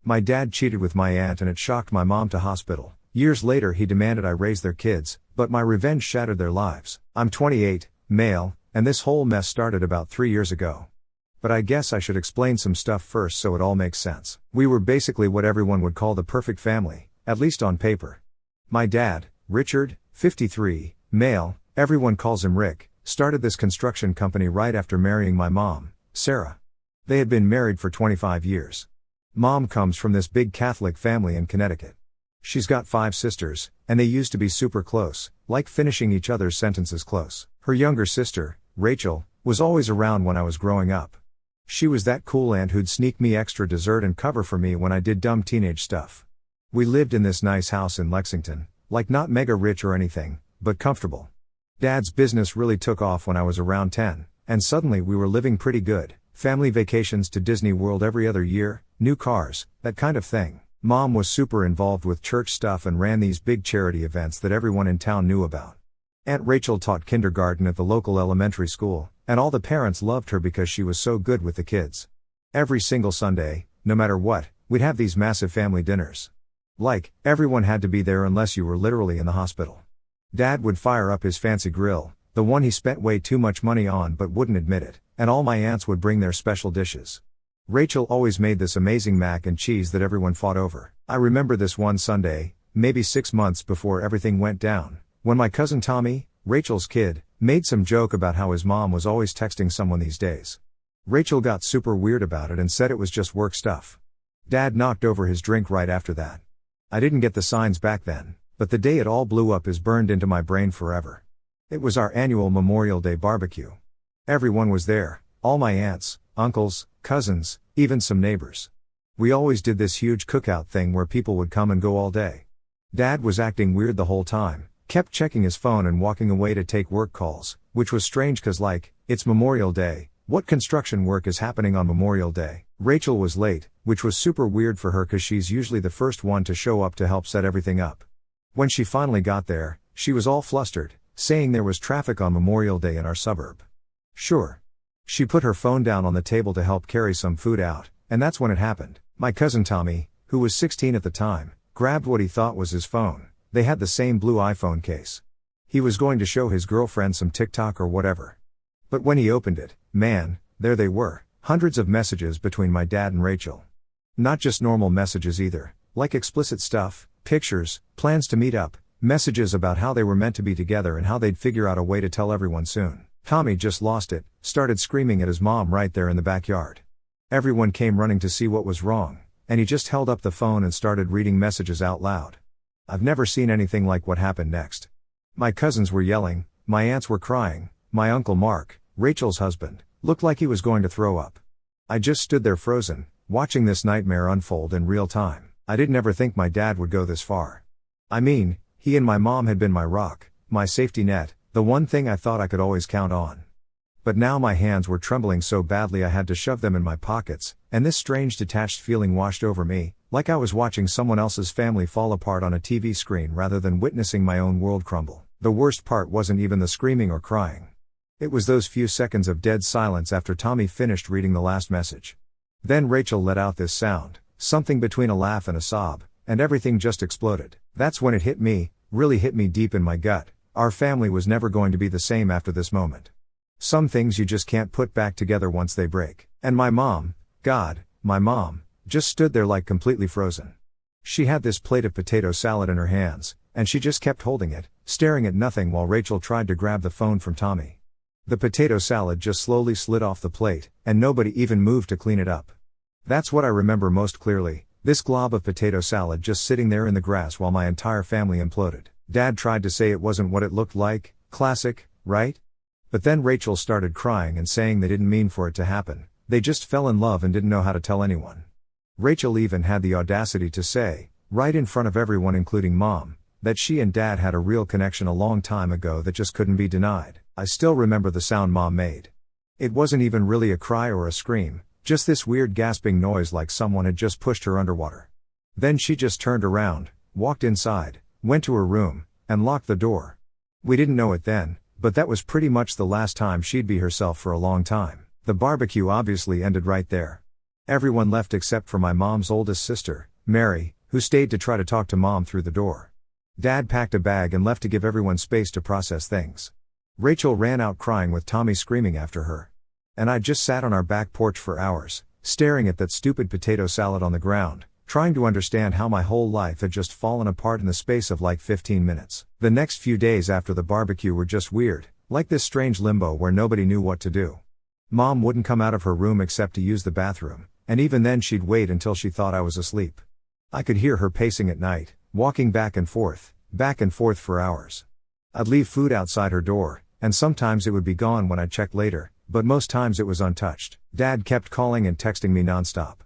My dad cheated with my aunt and it shocked my mom to hospital. Years later he demanded I raise their kids, but my revenge shattered their lives. I'm 28, male, and this whole mess started about 3 years ago. But I guess I should explain some stuff first so it all makes sense. We were basically what everyone would call the perfect family, at least on paper. My dad, Richard, 53, male, everyone calls him Rick, started this construction company right after marrying my mom, Sarah. They had been married for 25 years. Mom comes from this big Catholic family in Connecticut. She's got 5 sisters, and they used to be super close, like finishing each other's sentences close. Her younger sister, Rachel, was always around when I was growing up. She was that cool aunt who'd sneak me extra dessert and cover for me when I did dumb teenage stuff. We lived in this nice house in Lexington, like not mega rich or anything, but comfortable. Dad's business really took off when I was around 10, and suddenly we were living pretty good, family vacations to Disney World every other year, new cars, that kind of thing. Mom was super involved with church stuff and ran these big charity events that everyone in town knew about. Aunt Rachel taught kindergarten at the local elementary school, and all the parents loved her because she was so good with the kids. Every single Sunday, no matter what, we'd have these massive family dinners. Like, everyone had to be there unless you were literally in the hospital. Dad would fire up his fancy grill, the one he spent way too much money on but wouldn't admit it, and all my aunts would bring their special dishes. Rachel always made this amazing mac and cheese that everyone fought over. I remember this one Sunday, maybe 6 months before everything went down, when my cousin Tommy, Rachel's kid, made some joke about how his mom was always texting someone these days. Rachel got super weird about it and said it was just work stuff. Dad knocked over his drink right after that. I didn't get the signs back then, but the day it all blew up is burned into my brain forever. It was our annual Memorial Day barbecue. Everyone was there, all my aunts, uncles, cousins, even some neighbors. We always did this huge cookout thing where people would come and go all day. Dad was acting weird the whole time, kept checking his phone and walking away to take work calls, which was strange cause like, it's Memorial Day, what construction work is happening on Memorial Day? Rachel was late, which was super weird for her cause she's usually the first one to show up to help set everything up. When she finally got there, she was all flustered, saying there was traffic on Memorial Day in our suburb. Sure. She put her phone down on the table to help carry some food out, and that's when it happened. My cousin Tommy, who was 16 at the time, grabbed what he thought was his phone. They had the same blue iPhone case. He was going to show his girlfriend some TikTok or whatever. But when he opened it, man, there they were, hundreds of messages between my dad and Rachel. Not just normal messages either, like explicit stuff, pictures, plans to meet up, messages about how they were meant to be together and how they'd figure out a way to tell everyone soon. Tommy just lost it, started screaming at his mom right there in the backyard. Everyone came running to see what was wrong, and he just held up the phone and started reading messages out loud. I've never seen anything like what happened next. My cousins were yelling, my aunts were crying, my uncle Mark, Rachel's husband, looked like he was going to throw up. I just stood there frozen, watching this nightmare unfold in real time. I didn't ever think my dad would go this far. I mean, he and my mom had been my rock, my safety net, the one thing I thought I could always count on. But now my hands were trembling so badly I had to shove them in my pockets, and this strange detached feeling washed over me, like I was watching someone else's family fall apart on a TV screen rather than witnessing my own world crumble. The worst part wasn't even the screaming or crying. It was those few seconds of dead silence after Tommy finished reading the last message. Then Rachel let out this sound, something between a laugh and a sob, and everything just exploded. That's when it hit me, really hit me deep in my gut. Our family was never going to be the same after this moment. Some things you just can't put back together once they break. And my mom, God, my mom, just stood there like completely frozen. She had this plate of potato salad in her hands, and she just kept holding it, staring at nothing while Rachel tried to grab the phone from Tommy. The potato salad just slowly slid off the plate, and nobody even moved to clean it up. That's what I remember most clearly, this glob of potato salad just sitting there in the grass while my entire family imploded. Dad tried to say it wasn't what it looked like, classic, right? But then Rachel started crying and saying they didn't mean for it to happen, they just fell in love and didn't know how to tell anyone. Rachel even had the audacity to say, right in front of everyone including Mom, that she and Dad had a real connection a long time ago that just couldn't be denied. I still remember the sound Mom made. It wasn't even really a cry or a scream, just this weird gasping noise like someone had just pushed her underwater. Then she just turned around, walked inside, went to her room, and locked the door. We didn't know it then, but that was pretty much the last time she'd be herself for a long time. The barbecue obviously ended right there. Everyone left except for my mom's oldest sister, Mary, who stayed to try to talk to mom through the door. Dad packed a bag and left to give everyone space to process things. Rachel ran out crying with Tommy screaming after her. And I just sat on our back porch for hours, staring at that stupid potato salad on the ground, trying to understand how my whole life had just fallen apart in the space of like 15 minutes. The next few days after the barbecue were just weird, like this strange limbo where nobody knew what to do. Mom wouldn't come out of her room except to use the bathroom, and even then she'd wait until she thought I was asleep. I could hear her pacing at night, walking back and forth for hours. I'd leave food outside her door, and sometimes it would be gone when I'd check later, but most times it was untouched. Dad kept calling and texting me nonstop.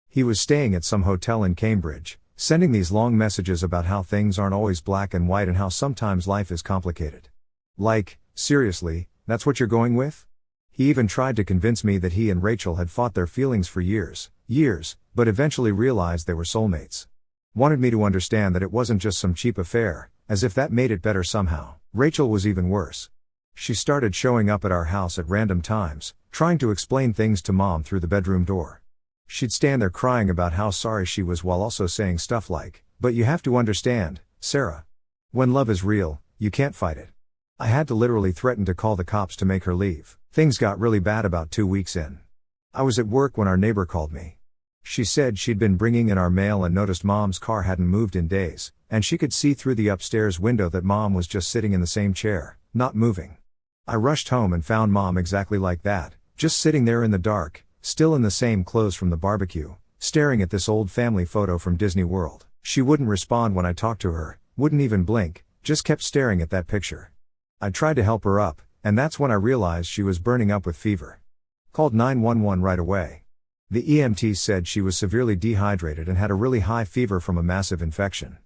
He was staying at some hotel in Cambridge, sending these long messages about how things aren't always black and white and how sometimes life is complicated. Like, seriously, that's what you're going with? He even tried to convince me that he and Rachel had fought their feelings for years, but eventually realized they were soulmates. Wanted me to understand that it wasn't just some cheap affair, as if that made it better somehow. Rachel was even worse. She started showing up at our house at random times, trying to explain things to mom through the bedroom door. She'd stand there crying about how sorry she was while also saying stuff like, "But you have to understand, Sarah. When love is real, you can't fight it." I had to literally threaten to call the cops to make her leave. Things got really bad about 2 weeks in. I was at work when our neighbor called me. She said she'd been bringing in our mail and noticed mom's car hadn't moved in days, and she could see through the upstairs window that mom was just sitting in the same chair, not moving. I rushed home and found mom exactly like that, just sitting there in the dark, still in the same clothes from the barbecue, staring at this old family photo from Disney World. She wouldn't respond when I talked to her, wouldn't even blink, just kept staring at that picture. I tried to help her up, and that's when I realized she was burning up with fever. Called 911 right away. The EMTs said she was severely dehydrated and had a really high fever from a massive infection.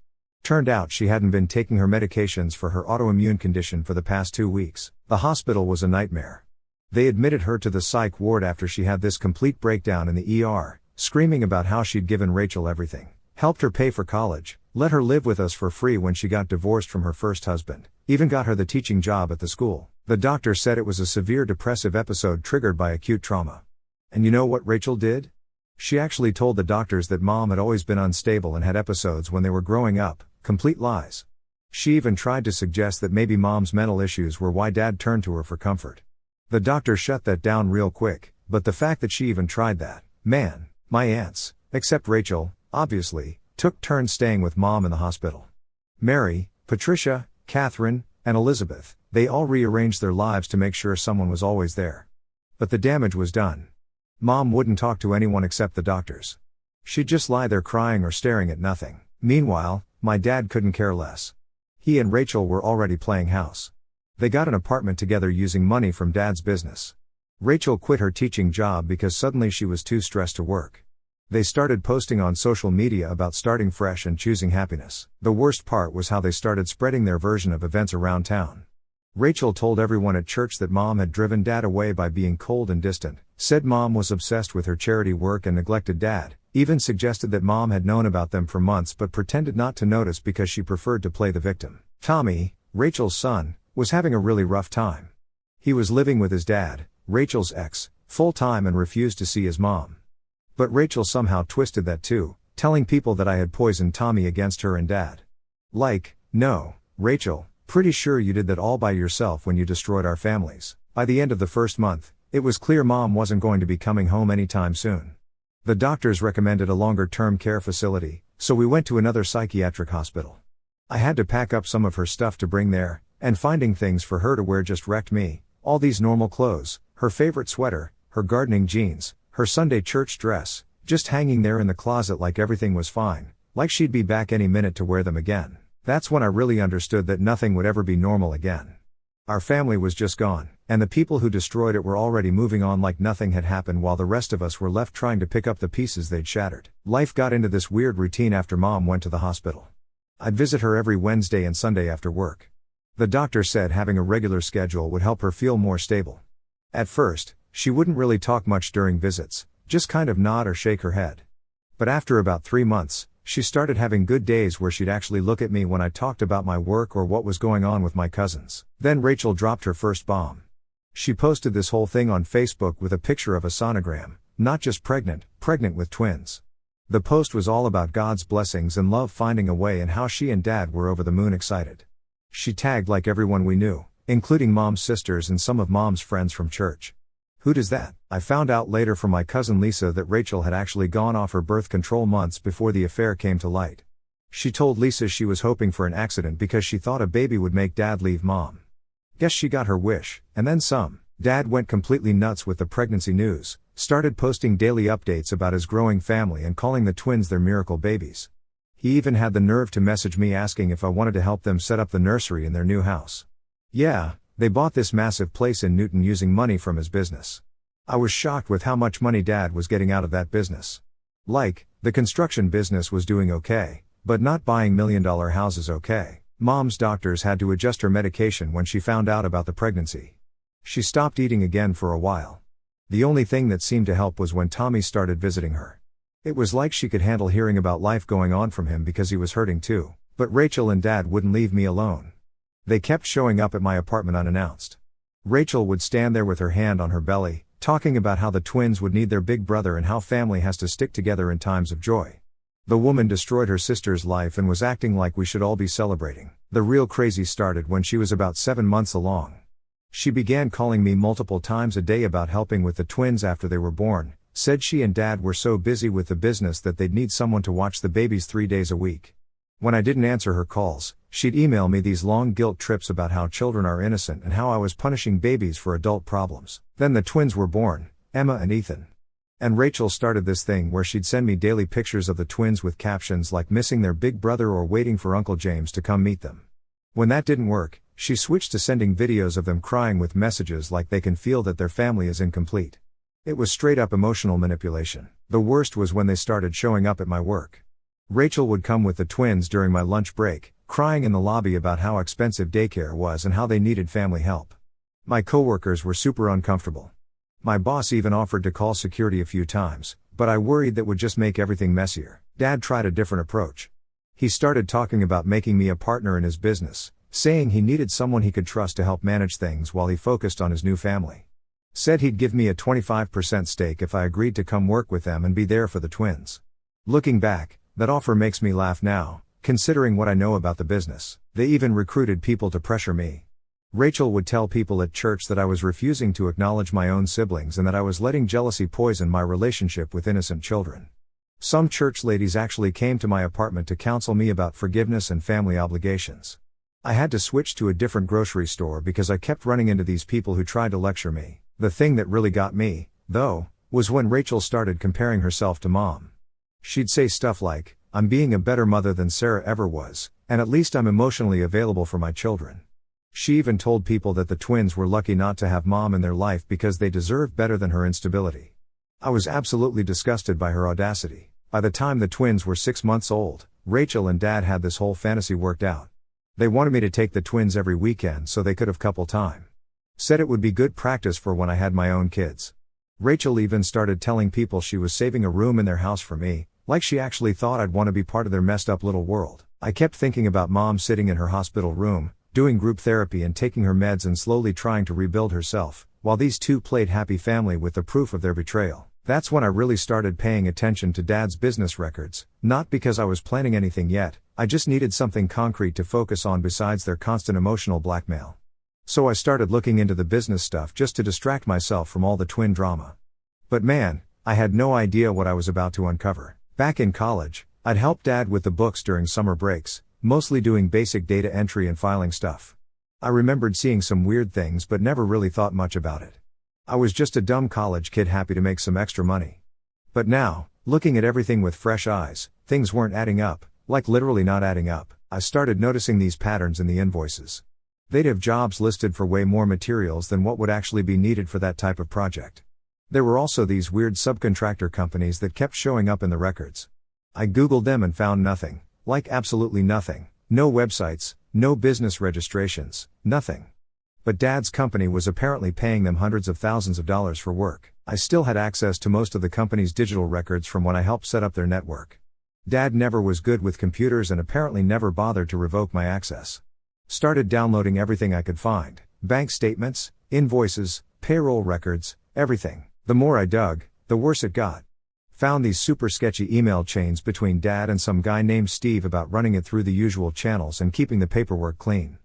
Turned out she hadn't been taking her medications for her autoimmune condition for the past 2 weeks. The hospital was a nightmare. They admitted her to the psych ward after she had this complete breakdown in the ER, screaming about how she'd given Rachel everything, helped her pay for college, let her live with us for free when she got divorced from her first husband, even got her the teaching job at the school. The doctor said it was a severe depressive episode triggered by acute trauma. And you know what Rachel did? She actually told the doctors that mom had always been unstable and had episodes when they were growing up. Complete lies. She even tried to suggest that maybe mom's mental issues were why dad turned to her for comfort. The doctor shut that down real quick, but the fact that she even tried that, man, my aunts, except Rachel, obviously, took turns staying with mom in the hospital. Mary, Patricia, Catherine, and Elizabeth, they all rearranged their lives to make sure someone was always there. But the damage was done. Mom wouldn't talk to anyone except the doctors. She'd just lie there crying or staring at nothing. Meanwhile, my dad couldn't care less. He and Rachel were already playing house. They got an apartment together using money from dad's business. Rachel quit her teaching job because suddenly she was too stressed to work. They started posting on social media about starting fresh and choosing happiness. The worst part was how they started spreading their version of events around town. Rachel told everyone at church that mom had driven dad away by being cold and distant, said mom was obsessed with her charity work and neglected dad, even suggested that mom had known about them for months but pretended not to notice because she preferred to play the victim. Tommy, Rachel's son, was having a really rough time. He was living with his dad, Rachel's ex, full-time and refused to see his mom. But Rachel somehow twisted that too, telling people that I had poisoned Tommy against her and dad. Like, no, Rachel, pretty sure you did that all by yourself when you destroyed our families. By the end of the first month, it was clear mom wasn't going to be coming home anytime soon. The doctors recommended a longer-term care facility, so we went to another psychiatric hospital. I had to pack up some of her stuff to bring there, and finding things for her to wear just wrecked me. All these normal clothes, her favorite sweater, her gardening jeans, her Sunday church dress, just hanging there in the closet like everything was fine, like she'd be back any minute to wear them again. That's when I really understood that nothing would ever be normal again. Our family was just gone, and the people who destroyed it were already moving on like nothing had happened while the rest of us were left trying to pick up the pieces they'd shattered. Life got into this weird routine after mom went to the hospital. I'd visit her every Wednesday and Sunday after work. The doctor said having a regular schedule would help her feel more stable. At first, she wouldn't really talk much during visits, just kind of nod or shake her head. But after about 3 months, she started having good days where she'd actually look at me when I talked about my work or what was going on with my cousins. Then Rachel dropped her first bomb. She posted this whole thing on Facebook with a picture of a sonogram, not just pregnant with twins. The post was all about God's blessings and love finding a way and how she and Dad were over the moon excited. She tagged like everyone we knew, including Mom's sisters and some of Mom's friends from church. Who does that? I found out later from my cousin Lisa that Rachel had actually gone off her birth control months before the affair came to light. She told Lisa she was hoping for an accident because she thought a baby would make Dad leave Mom. Guess she got her wish, and then some. Dad went completely nuts with the pregnancy news, started posting daily updates about his growing family and calling the twins their miracle babies. He even had the nerve to message me asking if I wanted to help them set up the nursery in their new house. Yeah, they bought this massive place in Newton using money from his business. I was shocked with how much money Dad was getting out of that business. Like, the construction business was doing okay, but not buying million-dollar houses okay. Mom's doctors had to adjust her medication when she found out about the pregnancy. She stopped eating again for a while. The only thing that seemed to help was when Tommy started visiting her. It was like she could handle hearing about life going on from him because he was hurting too. But Rachel and Dad wouldn't leave me alone. They kept showing up at my apartment unannounced. Rachel would stand there with her hand on her belly, talking about how the twins would need their big brother and how family has to stick together in times of joy. The woman destroyed her sister's life and was acting like we should all be celebrating. The real crazy started when she was about 7 months along. She began calling me multiple times a day about helping with the twins after they were born, said she and Dad were so busy with the business that they'd need someone to watch the babies 3 days a week. When I didn't answer her calls, she'd email me these long guilt trips about how children are innocent and how I was punishing babies for adult problems. Then the twins were born, Emma and Ethan. And Rachel started this thing where she'd send me daily pictures of the twins with captions like missing their big brother or waiting for Uncle James to come meet them. When that didn't work, she switched to sending videos of them crying with messages like they can feel that their family is incomplete. It was straight up emotional manipulation. The worst was when they started showing up at my work. Rachel would come with the twins during my lunch break, crying in the lobby about how expensive daycare was and how they needed family help. My coworkers were super uncomfortable. My boss even offered to call security a few times, but I worried that would just make everything messier. Dad tried a different approach. He started talking about making me a partner in his business, saying he needed someone he could trust to help manage things while he focused on his new family. Said he'd give me a 25% stake if I agreed to come work with them and be there for the twins. Looking back, that offer makes me laugh now, considering what I know about the business. They even recruited people to pressure me. Rachel would tell people at church that I was refusing to acknowledge my own siblings and that I was letting jealousy poison my relationship with innocent children. Some church ladies actually came to my apartment to counsel me about forgiveness and family obligations. I had to switch to a different grocery store because I kept running into these people who tried to lecture me. The thing that really got me, though, was when Rachel started comparing herself to Mom. She'd say stuff like, "I'm being a better mother than Sarah ever was, and at least I'm emotionally available for my children." She even told people that the twins were lucky not to have Mom in their life because they deserved better than her instability. I was absolutely disgusted by her audacity. By the time the twins were 6 months old, Rachel and Dad had this whole fantasy worked out. They wanted me to take the twins every weekend so they could have couple time. Said it would be good practice for when I had my own kids. Rachel even started telling people she was saving a room in their house for me, like she actually thought I'd want to be part of their messed up little world. I kept thinking about Mom sitting in her hospital room, doing group therapy and taking her meds and slowly trying to rebuild herself, while these two played happy family with the proof of their betrayal. That's when I really started paying attention to Dad's business records, not because I was planning anything yet, I just needed something concrete to focus on besides their constant emotional blackmail. So I started looking into the business stuff just to distract myself from all the twin drama. But man, I had no idea what I was about to uncover. Back in college, I'd helped Dad with the books during summer breaks, mostly doing basic data entry and filing stuff. I remembered seeing some weird things but never really thought much about it. I was just a dumb college kid happy to make some extra money. But now, looking at everything with fresh eyes, things weren't adding up, like literally not adding up. I started noticing these patterns in the invoices. They'd have jobs listed for way more materials than what would actually be needed for that type of project. There were also these weird subcontractor companies that kept showing up in the records. I googled them and found nothing, like absolutely nothing. No websites, no business registrations, nothing. But Dad's company was apparently paying them hundreds of thousands of dollars for work. I still had access to most of the company's digital records from when I helped set up their network. Dad never was good with computers and apparently never bothered to revoke my access. Started downloading everything I could find. Bank statements, invoices, payroll records, everything. The more I dug, The worse it got. Found these super sketchy email chains between Dad and some guy named Steve about running it through the usual channels and keeping the paperwork clean.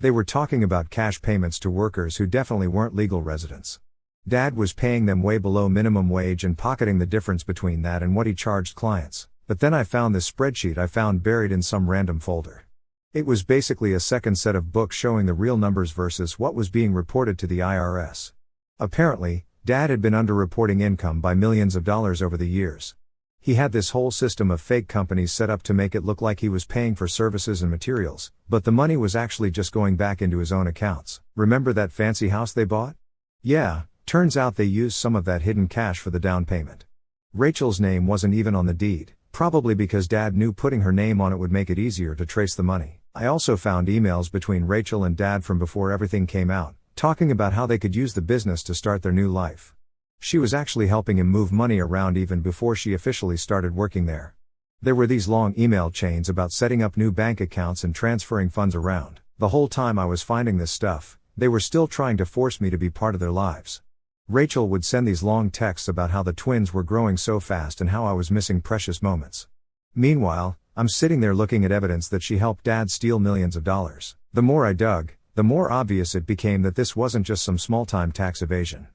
They were talking about cash payments to workers who definitely weren't legal residents. Dad was paying them way below minimum wage and pocketing the difference between that and what he charged clients. But then I found this spreadsheet I found buried in some random folder. It was basically a second set of books showing the real numbers versus what was being reported to the IRS. Apparently, Dad had been underreporting income by millions of dollars over the years. He had this whole system of fake companies set up to make it look like he was paying for services and materials, but the money was actually just going back into his own accounts. Remember that fancy house they bought? Yeah, turns out they used some of that hidden cash for the down payment. Rachel's name wasn't even on the deed, probably because Dad knew putting her name on it would make it easier to trace the money. I also found emails between Rachel and Dad from before everything came out, talking about how they could use the business to start their new life. She was actually helping him move money around even before she officially started working there. There were these long email chains about setting up new bank accounts and transferring funds around. The whole time I was finding this stuff, they were still trying to force me to be part of their lives. Rachel would send these long texts about how the twins were growing so fast and how I was missing precious moments. Meanwhile, I'm sitting there looking at evidence that she helped Dad steal millions of dollars. The more I dug, the more obvious it became that this wasn't just some small-time tax evasion.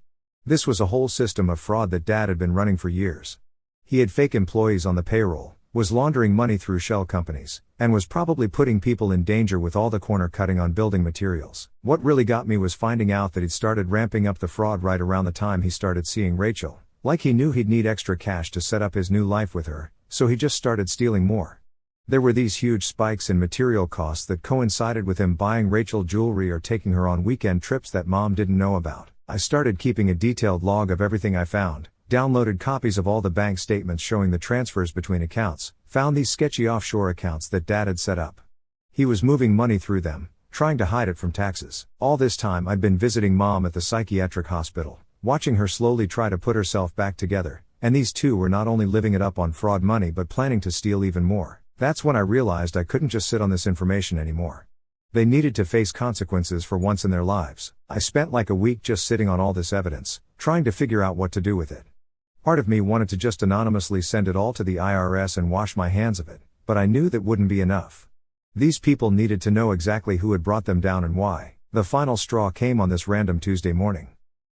This was a whole system of fraud that Dad had been running for years. He had fake employees on the payroll, was laundering money through shell companies, and was probably putting people in danger with all the corner cutting on building materials. What really got me was finding out that he'd started ramping up the fraud right around the time he started seeing Rachel, like he knew he'd need extra cash to set up his new life with her, so he just started stealing more. There were these huge spikes in material costs that coincided with him buying Rachel jewelry or taking her on weekend trips that Mom didn't know about. I started keeping a detailed log of everything I found, downloaded copies of all the bank statements showing the transfers between accounts, found these sketchy offshore accounts that Dad had set up. He was moving money through them, trying to hide it from taxes. All this time I'd been visiting Mom at the psychiatric hospital, watching her slowly try to put herself back together, and these two were not only living it up on fraud money but planning to steal even more. That's when I realized I couldn't just sit on this information anymore. They needed to face consequences for once in their lives. I spent like a week just sitting on all this evidence, trying to figure out what to do with it. Part of me wanted to just anonymously send it all to the IRS and wash my hands of it, but I knew that wouldn't be enough. These people needed to know exactly who had brought them down and why. The final straw came on this random Tuesday morning.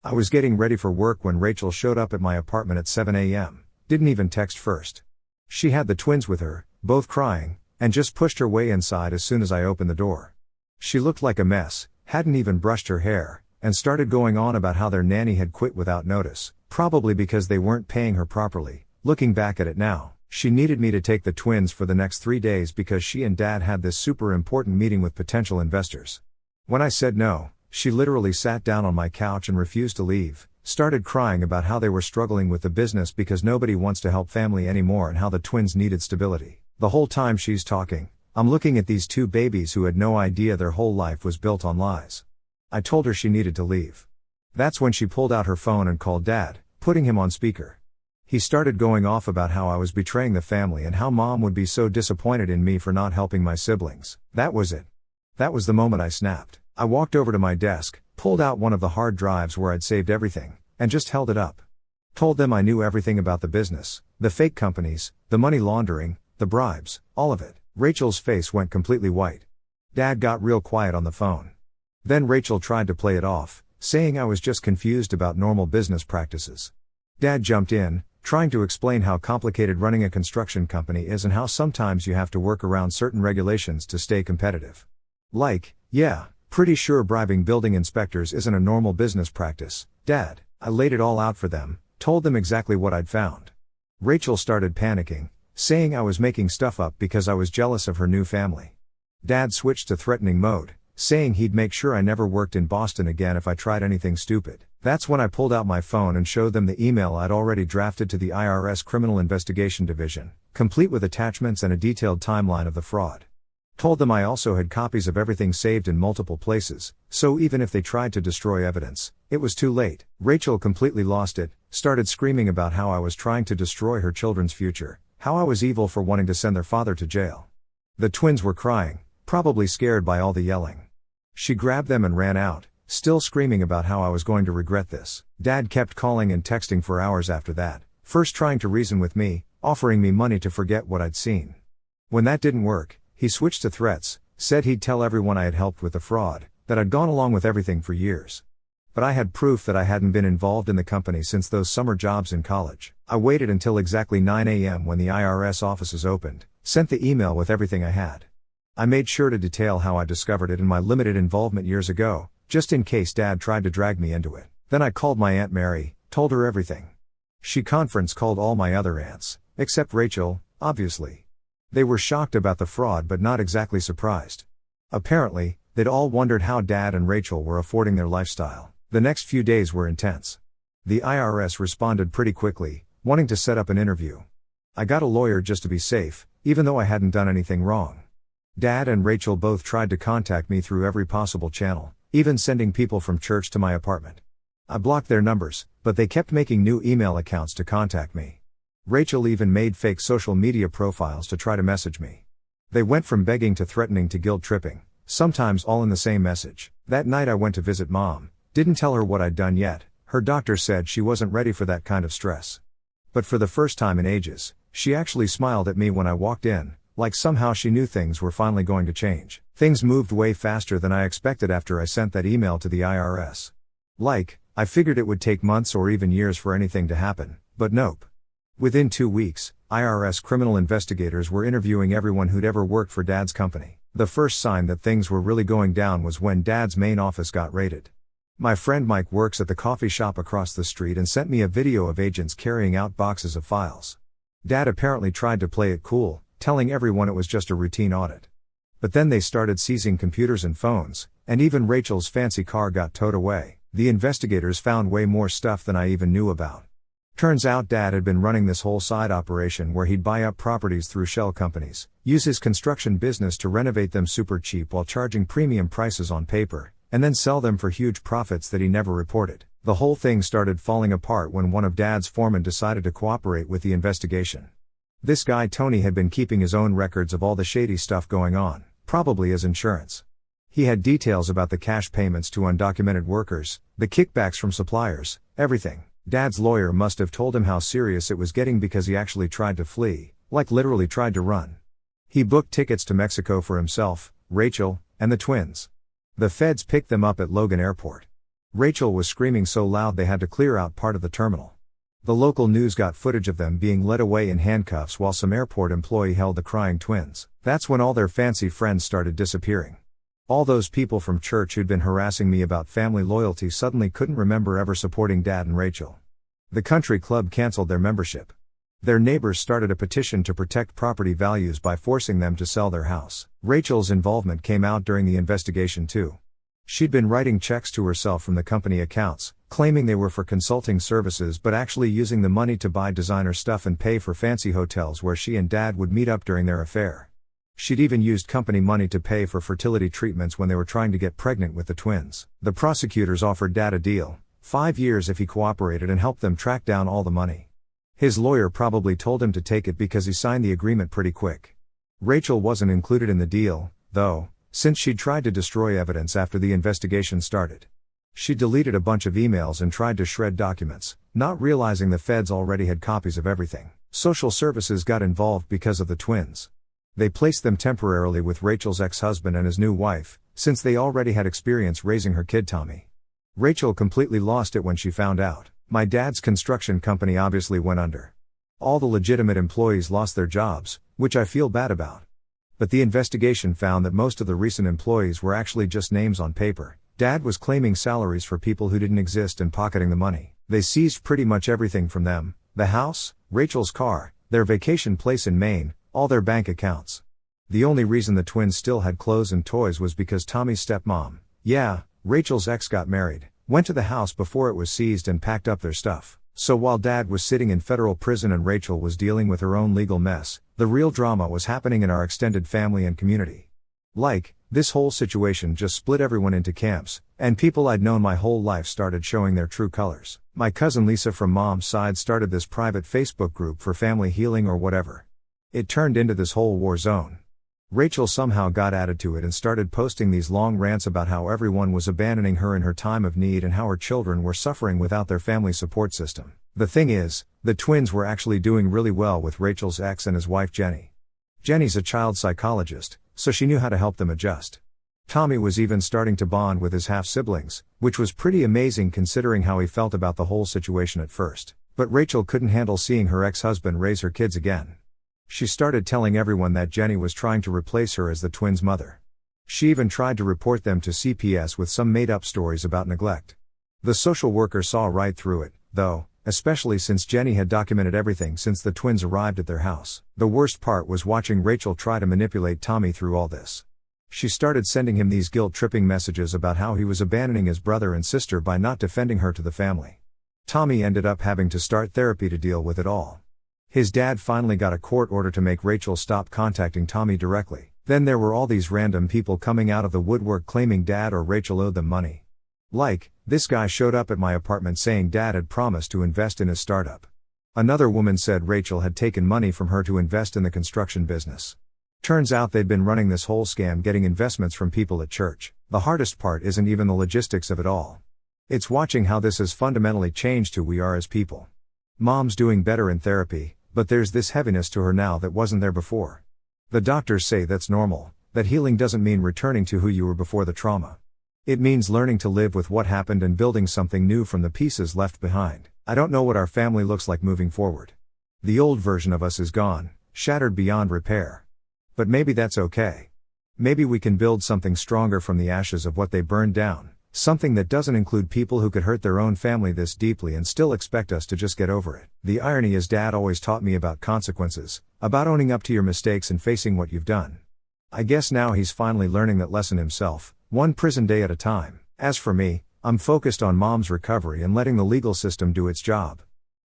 I was getting ready for work when Rachel showed up at my apartment at 7 a.m., didn't even text first. She had the twins with her, both crying, and just pushed her way inside as soon as I opened the door. She looked like a mess, hadn't even brushed her hair, and started going on about how their nanny had quit without notice, probably because they weren't paying her properly. Looking back at it now, she needed me to take the twins for the next 3 days because she and Dad had this super important meeting with potential investors. When I said no, she literally sat down on my couch and refused to leave, started crying about how they were struggling with the business because nobody wants to help family anymore and how the twins needed stability. The whole time she's talking, I'm looking at these two babies who had no idea their whole life was built on lies. I told her she needed to leave. That's when she pulled out her phone and called Dad, putting him on speaker. He started going off about how I was betraying the family and how Mom would be so disappointed in me for not helping my siblings. That was it. That was the moment I snapped. I walked over to my desk, pulled out one of the hard drives where I'd saved everything, and just held it up. Told them I knew everything about the business, the fake companies, the money laundering, the bribes, all of it. Rachel's face went completely white. Dad got real quiet on the phone. Then Rachel tried to play it off, saying I was just confused about normal business practices. Dad jumped in, trying to explain how complicated running a construction company is and how sometimes you have to work around certain regulations to stay competitive. Like, yeah, pretty sure bribing building inspectors isn't a normal business practice, Dad. I laid it all out for them, told them exactly what I'd found. Rachel started panicking, saying I was making stuff up because I was jealous of her new family. Dad switched to threatening mode, saying he'd make sure I never worked in Boston again if I tried anything stupid. That's when I pulled out my phone and showed them the email I'd already drafted to the IRS Criminal Investigation Division, complete with attachments and a detailed timeline of the fraud. Told them I also had copies of everything saved in multiple places, so even if they tried to destroy evidence, it was too late. Rachel completely lost it, started screaming about how I was trying to destroy her children's future, how I was evil for wanting to send their father to jail. The twins were crying, probably scared by all the yelling. She grabbed them and ran out, still screaming about how I was going to regret this. Dad kept calling and texting for hours after that, first trying to reason with me, offering me money to forget what I'd seen. When that didn't work, he switched to threats, said he'd tell everyone I had helped with the fraud, that I'd gone along with everything for years. But I had proof that I hadn't been involved in the company since those summer jobs in college. I waited until exactly 9 a.m. when the IRS offices opened, sent the email with everything I had. I made sure to detail how I discovered it and my limited involvement years ago, just in case Dad tried to drag me into it. Then I called my Aunt Mary, told her everything. She conference called all my other aunts, except Rachel, obviously. They were shocked about the fraud but not exactly surprised. Apparently, they'd all wondered how Dad and Rachel were affording their lifestyle. The next few days were intense. The IRS responded pretty quickly, wanting to set up an interview. I got a lawyer just to be safe, even though I hadn't done anything wrong. Dad and Rachel both tried to contact me through every possible channel, even sending people from church to my apartment. I blocked their numbers, but they kept making new email accounts to contact me. Rachel even made fake social media profiles to try to message me. They went from begging to threatening to guilt-tripping, sometimes all in the same message. That night I went to visit Mom. Didn't tell her what I'd done yet. Her doctor said she wasn't ready for that kind of stress. But for the first time in ages, she actually smiled at me when I walked in, like somehow she knew things were finally going to change. Things moved way faster than I expected after I sent that email to the IRS. I figured it would take months or even years for anything to happen, but nope. Within 2 weeks, IRS criminal investigators were interviewing everyone who'd ever worked for Dad's company. The first sign that things were really going down was when Dad's main office got raided. My friend Mike works at the coffee shop across the street and sent me a video of agents carrying out boxes of files. Dad apparently tried to play it cool, telling everyone it was just a routine audit. But then they started seizing computers and phones, and even Rachel's fancy car got towed away. The investigators found way more stuff than I even knew about. Turns out Dad had been running this whole side operation where he'd buy up properties through shell companies, use his construction business to renovate them super cheap while charging premium prices on paper, and then sell them for huge profits that he never reported. The whole thing started falling apart when one of Dad's foremen decided to cooperate with the investigation. This guy Tony had been keeping his own records of all the shady stuff going on, probably as insurance. He had details about the cash payments to undocumented workers, the kickbacks from suppliers, everything. Dad's lawyer must have told him how serious it was getting because he actually tried to flee, like literally tried to run. He booked tickets to Mexico for himself, Rachel, and the twins. The feds picked them up at Logan Airport. Rachel was screaming so loud they had to clear out part of the terminal. The local news got footage of them being led away in handcuffs while some airport employee held the crying twins. That's when all their fancy friends started disappearing. All those people from church who'd been harassing me about family loyalty suddenly couldn't remember ever supporting Dad and Rachel. The country club canceled their membership. Their neighbors started a petition to protect property values by forcing them to sell their house. Rachel's involvement came out during the investigation too. She'd been writing checks to herself from the company accounts, claiming they were for consulting services but actually using the money to buy designer stuff and pay for fancy hotels where she and Dad would meet up during their affair. She'd even used company money to pay for fertility treatments when they were trying to get pregnant with the twins. The prosecutors offered Dad a deal, 5 years if he cooperated and helped them track down all the money. His lawyer probably told him to take it because he signed the agreement pretty quick. Rachel wasn't included in the deal, though, since she'd tried to destroy evidence after the investigation started. She deleted a bunch of emails and tried to shred documents, not realizing the feds already had copies of everything. Social services got involved because of the twins. They placed them temporarily with Rachel's ex-husband and his new wife, since they already had experience raising her kid Tommy. Rachel completely lost it when she found out. My dad's construction company obviously went under. All the legitimate employees lost their jobs, which I feel bad about. But the investigation found that most of the recent employees were actually just names on paper. Dad was claiming salaries for people who didn't exist and pocketing the money. They seized pretty much everything from them: the house, Rachel's car, their vacation place in Maine, all their bank accounts. The only reason the twins still had clothes and toys was because Tommy's stepmom, Rachel's ex, got married, went to the house before it was seized and packed up their stuff. So while Dad was sitting in federal prison and Rachel was dealing with her own legal mess, the real drama was happening in our extended family and community. This whole situation just split everyone into camps, and people I'd known my whole life started showing their true colors. My cousin Lisa from Mom's side started this private Facebook group for family healing or whatever. It turned into this whole war zone. Rachel somehow got added to it and started posting these long rants about how everyone was abandoning her in her time of need and how her children were suffering without their family support system. The thing is, the twins were actually doing really well with Rachel's ex and his wife Jenny. Jenny's a child psychologist, so she knew how to help them adjust. Tommy was even starting to bond with his half-siblings, which was pretty amazing considering how he felt about the whole situation at first. But Rachel couldn't handle seeing her ex-husband raise her kids again. She started telling everyone that Jenny was trying to replace her as the twins' mother. She even tried to report them to CPS with some made-up stories about neglect. The social worker saw right through it, though, especially since Jenny had documented everything since the twins arrived at their house. The worst part was watching Rachel try to manipulate Tommy through all this. She started sending him these guilt-tripping messages about how he was abandoning his brother and sister by not defending her to the family. Tommy ended up having to start therapy to deal with it all. His dad finally got a court order to make Rachel stop contacting Tommy directly. Then there were all these random people coming out of the woodwork claiming Dad or Rachel owed them money. Like, this guy showed up at my apartment saying Dad had promised to invest in his startup. Another woman said Rachel had taken money from her to invest in the construction business. Turns out they'd been running this whole scam getting investments from people at church. The hardest part isn't even the logistics of it all. It's watching how this has fundamentally changed who we are as people. Mom's doing better in therapy, but there's this heaviness to her now that wasn't there before. The doctors say that's normal, that healing doesn't mean returning to who you were before the trauma. It means learning to live with what happened and building something new from the pieces left behind. I don't know what our family looks like moving forward. The old version of us is gone, shattered beyond repair. But maybe that's okay. Maybe we can build something stronger from the ashes of what they burned down, something that doesn't include people who could hurt their own family this deeply and still expect us to just get over it. The irony is Dad always taught me about consequences, about owning up to your mistakes and facing what you've done. I guess now he's finally learning that lesson himself, one prison day at a time. As for me, I'm focused on Mom's recovery and letting the legal system do its job.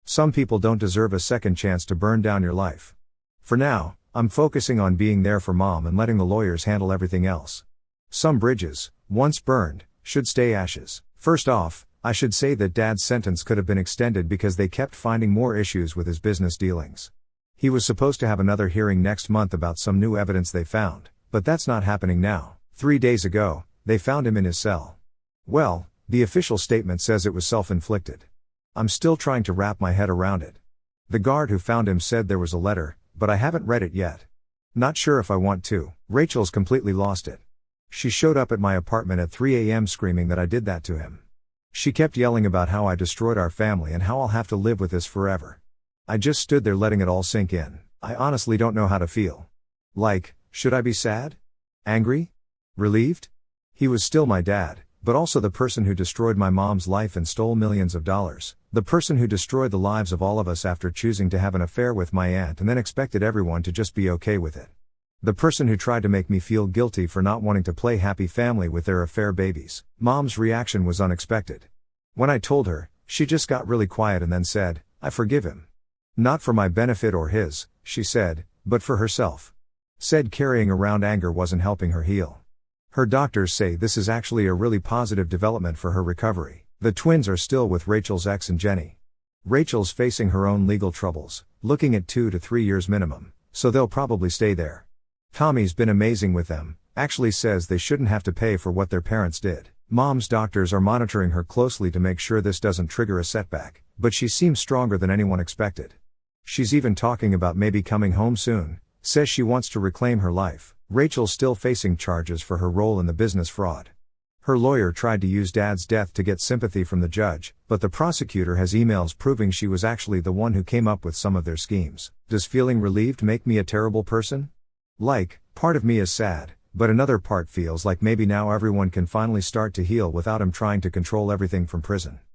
Some people don't deserve a second chance to burn down your life. For now, I'm focusing on being there for Mom and letting the lawyers handle everything else. Some bridges, once burned, should stay ashes. First off, I should say that Dad's sentence could have been extended because they kept finding more issues with his business dealings. He was supposed to have another hearing next month about some new evidence they found, but that's not happening now. 3 days ago, they found him in his cell. Well, the official statement says it was self-inflicted. I'm still trying to wrap my head around it. The guard who found him said there was a letter, but I haven't read it yet. Not sure if I want to. Rachel's completely lost it. She showed up at my apartment at 3 a.m. screaming that I did that to him. She kept yelling about how I destroyed our family and how I'll have to live with this forever. I just stood there letting it all sink in. I honestly don't know how to feel. Like, should I be sad? Angry? Relieved? He was still my dad, but also the person who destroyed my mom's life and stole millions of dollars. The person who destroyed the lives of all of us after choosing to have an affair with my aunt and then expected everyone to just be okay with it. The person who tried to make me feel guilty for not wanting to play happy family with their affair babies. Mom's reaction was unexpected. When I told her, she just got really quiet and then said, "I forgive him. Not for my benefit or his," she said, but for herself. Said carrying around anger wasn't helping her heal. Her doctors say this is actually a really positive development for her recovery. The twins are still with Rachel's ex and Jenny. Rachel's facing her own legal troubles, looking at 2 to 3 years minimum, so they'll probably stay there. Tommy's been amazing with them, actually says they shouldn't have to pay for what their parents did. Mom's doctors are monitoring her closely to make sure this doesn't trigger a setback, but she seems stronger than anyone expected. She's even talking about maybe coming home soon, says she wants to reclaim her life. Rachel's still facing charges for her role in the business fraud. Her lawyer tried to use Dad's death to get sympathy from the judge, but the prosecutor has emails proving she was actually the one who came up with some of their schemes. Does feeling relieved make me a terrible person? Like, part of me is sad, but another part feels like maybe now everyone can finally start to heal without him trying to control everything from prison.